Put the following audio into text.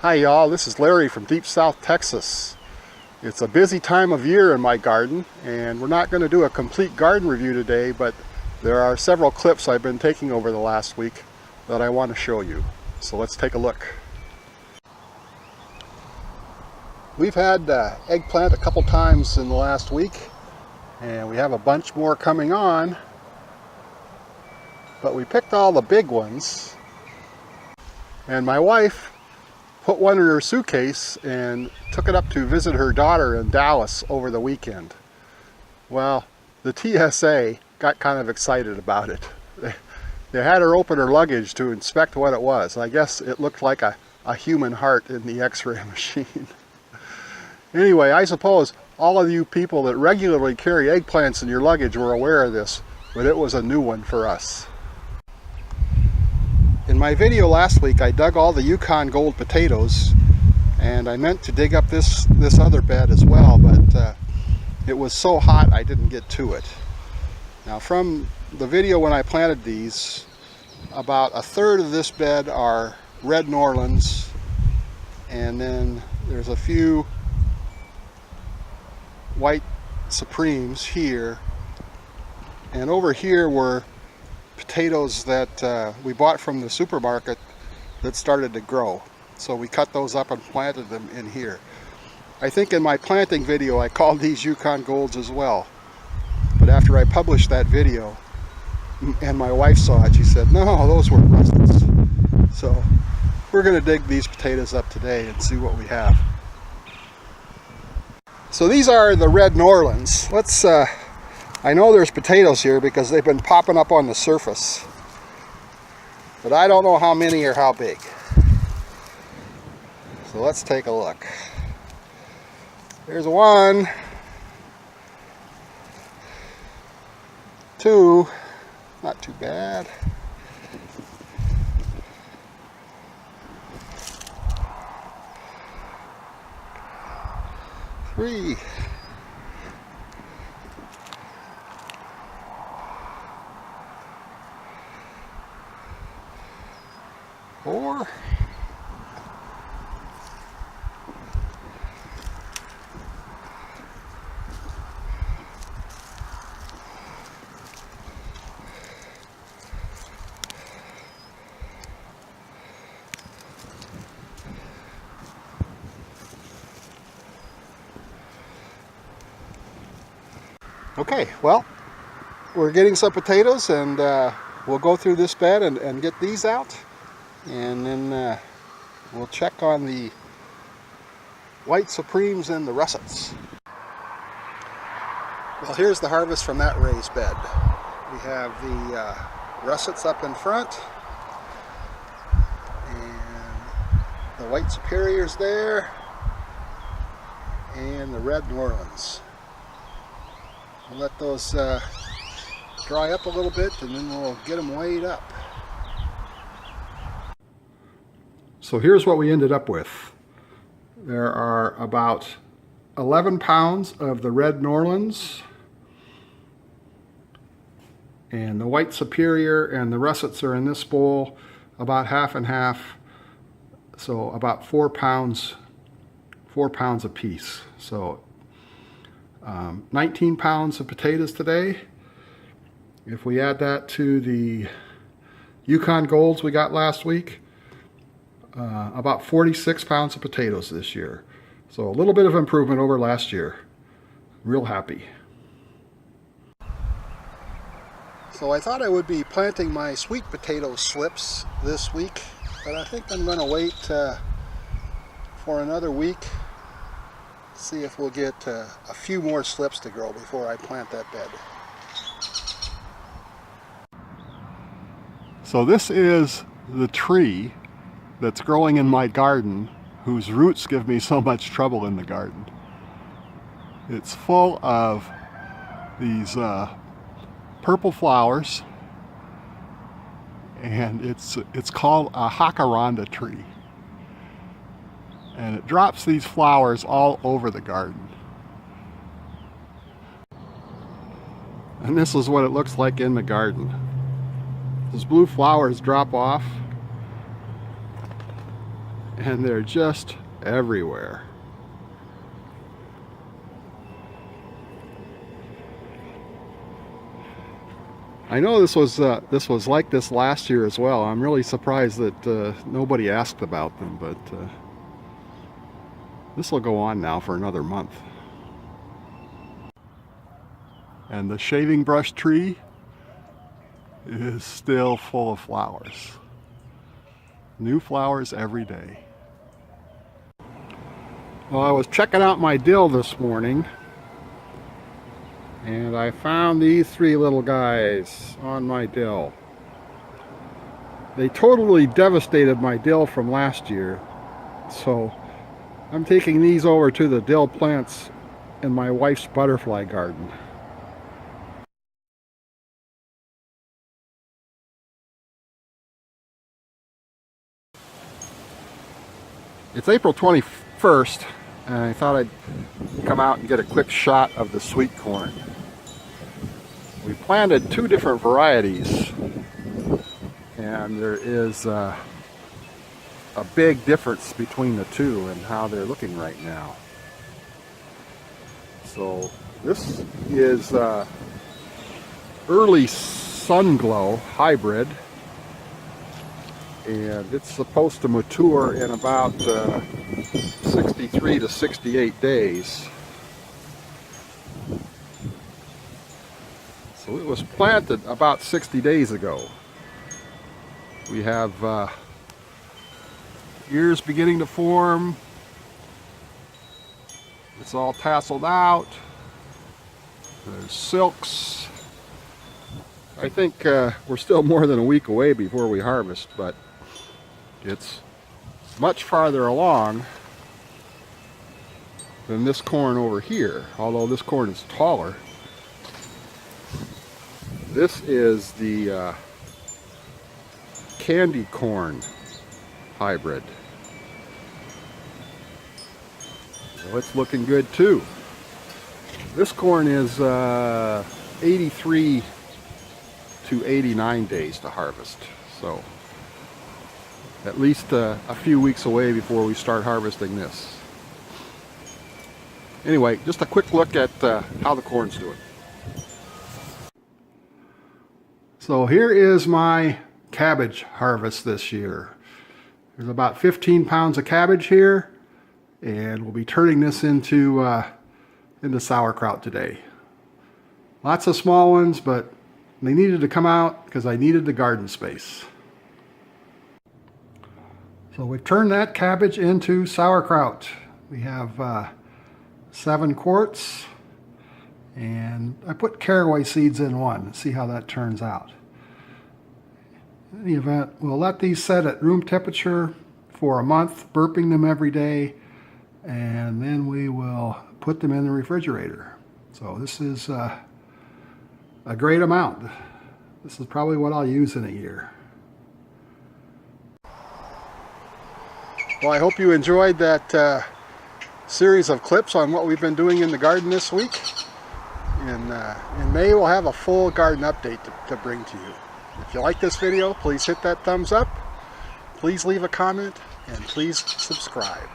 Hi y'all, this is Larry from Deep South Texas. It's a busy time of year in my garden, and we're not going to do a complete garden review today, but there are several clips I've been taking over the last week that I want to show you. So let's take a look. We've had eggplant a couple times in the last week, and we have a bunch more coming on, but we picked all the big ones, and my wife put one in her suitcase and took it up to visit her daughter in Dallas over the weekend. Well, the TSA got kind of excited about it. They had her open her luggage to inspect what it was. I guess it looked like a human heart in the x-ray machine. Anyway, I suppose all of you people that regularly carry eggplants in your luggage were aware of this, but it was a new one for us. In my video last week, I dug all the Yukon Gold potatoes, and I meant to dig up this other bed as well, but it was so hot I didn't get to it. Now, from the video when I planted these, about a third of this bed are red Norlands, and then there's a few white Supremes here, and over here were potatoes that we bought from the supermarket that started to grow. So we cut those up and planted them in here. I think in my planting video I called these Yukon Golds as well. But after I published that video and my wife saw it, she said, no, those were russets. So we're going to dig these potatoes up today and see what we have. So these are the red Norlands. Let's I know there's potatoes here because they've been popping up on the surface, but I don't know how many or how big. So let's take a look. There's one, two, not too bad. Three. 4. Okay, well, we're getting some potatoes, and we'll go through this bed and get these out. And then we'll check on the white Supremes and the russets. Well, here's the harvest from that raised bed. We have the russets up in front, and the white superiors there, and the red Norlands. We'll let those dry up a little bit, and then we'll get them weighed up. So here's what we ended up with. There are about 11 pounds of the red Norlands, and the white superior and the russets are in this bowl, about half and half, so about 4 pounds a piece. So 19 pounds of potatoes today. If we add that to the Yukon Golds we got last week, about 46 pounds of potatoes this year. So a little bit of improvement over last year. Real happy. So I thought I would be planting my sweet potato slips this week, but I think I'm going to wait for another week, see if we'll get a few more slips to grow before I plant that bed. So this is the tree that's growing in my garden, whose roots give me so much trouble in the garden. It's full of these purple flowers, and it's called a Jacaranda tree. And it drops these flowers all over the garden. And this is what it looks like in the garden. Those blue flowers drop off, and they're just everywhere. I know this was like this last year as well. I'm really surprised that nobody asked about them, but this will go on now for another month. And the shaving brush tree is still full of flowers. New flowers every day. Well, I was checking out my dill this morning, and I found these three little guys on my dill. They totally devastated my dill from last year, so I'm taking these over to the dill plants in my wife's butterfly garden. It's April 21st, and I thought I'd come out and get a quick shot of the sweet corn. We planted two different varieties, and there is a big difference between the two and how they're looking right now. So this is early sun glow hybrid, and it's supposed to mature in about 63 to 68 days. So it was planted about 60 days ago. We have ears beginning to form. It's all tasseled out. There's silks. I think we're still more than a week away before we harvest, but it's much farther along than this corn over here, although this corn is taller. This is the candy corn hybrid. So it's looking good too. This corn is 83 to 89 days to harvest, so at least a few weeks away before we start harvesting this. Anyway, just a quick look at how the corn's doing. So here is my cabbage harvest this year. There's about 15 pounds of cabbage here, and we'll be turning this into sauerkraut today. Lots of small ones, but they needed to come out because I needed the garden space. So we've turned that cabbage into sauerkraut. We have 7 quarts, and I put caraway seeds in one. See how that turns out. In any event, we'll let these set at room temperature for a month, burping them every day, and then we will put them in the refrigerator. So this is a great amount. This is probably what I'll use in a year. Well, I hope you enjoyed that series of clips on what we've been doing in the garden this week. In May, we'll have a full garden update to bring to you. If you like this video, please hit that thumbs up, please leave a comment, and please subscribe.